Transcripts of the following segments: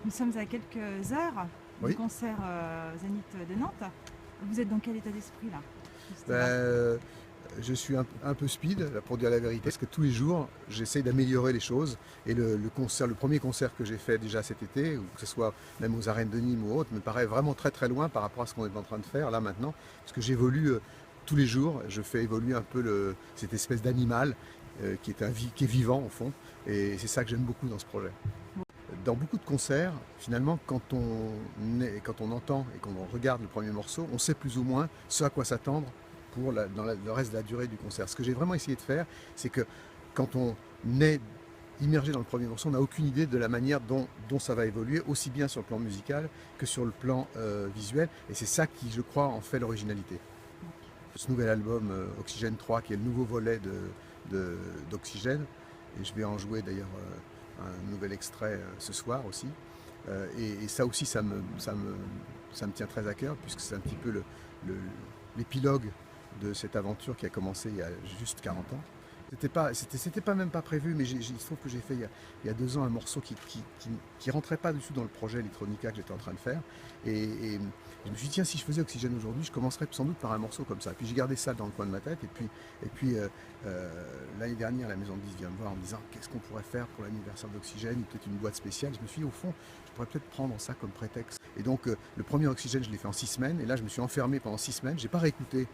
Nous sommes à quelques heures du Oui. concert Zénith de Nantes. Vous êtes dans quel état d'esprit là, Ben, justement? je suis un peu speed, là, pour dire la vérité, parce que tous les jours, j'essaie d'améliorer les choses. Et le premier concert que j'ai fait déjà cet été, ou que ce soit même aux arènes de Nîmes ou autres, me paraît vraiment très très loin par rapport à ce qu'on est en train de faire là maintenant. Parce que j'évolue tous les jours, je fais évoluer un peu cette espèce d'animal qui est vivant au fond. Et c'est ça que j'aime beaucoup dans ce projet. Dans beaucoup de concerts, finalement, quand on entend et qu'on regarde le premier morceau, on sait plus ou moins ce à quoi s'attendre pour le reste de la durée du concert. Ce que j'ai vraiment essayé de faire, c'est que quand on est immergé dans le premier morceau, on n'a aucune idée de la manière dont ça va évoluer, aussi bien sur le plan musical que sur le plan visuel. Et c'est ça qui, je crois, en fait l'originalité. Ce nouvel album, Oxygène 3, qui est le nouveau volet d'Oxygène, et je vais en jouer d'ailleurs un nouvel extrait ce soir aussi. Et ça aussi, ça me tient très à cœur, puisque c'est un petit peu le- l'épilogue de cette aventure qui a commencé il y a juste 40 ans. C'était pas même pas prévu, mais il se trouve que j'ai fait il y a 2 ans un morceau qui rentrait pas du tout dans le projet Electronica que j'étais en train de faire. Et je me suis dit, tiens, si je faisais Oxygène aujourd'hui, je commencerais sans doute par un morceau comme ça. Puis j'ai gardé ça dans le coin de ma tête. Et puis l'année dernière, la maison de 10 vient me voir en me disant, qu'est-ce qu'on pourrait faire pour l'anniversaire d'Oxygène, peut-être une boîte spéciale. Je me suis dit, au fond, je pourrais peut-être prendre ça comme prétexte. Et donc, le premier Oxygène, je l'ai fait en 6 semaines. Et là, je me suis enfermé pendant 6 semaines. J'ai pas réécouté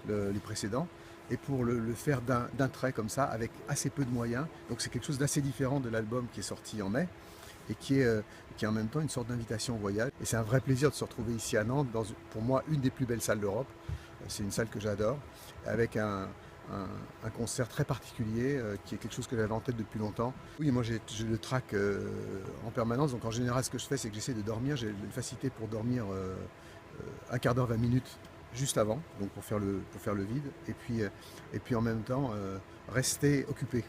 les précédents. Et pour le faire d'un trait comme ça, avec assez peu de moyens. Donc c'est quelque chose d'assez différent de l'album qui est sorti en mai et qui est en même temps une sorte d'invitation au voyage. Et c'est un vrai plaisir de se retrouver ici à Nantes, dans pour moi une des plus belles salles d'Europe. C'est une salle que j'adore, avec un concert très particulier, qui est quelque chose que j'avais en tête depuis longtemps. Oui, moi j'ai le trac en permanence, donc en général ce que je fais c'est que j'essaie de dormir, j'ai une facilité pour dormir un quart d'heure, 20 minutes juste avant, donc pour faire le vide, et puis en même temps rester occupé.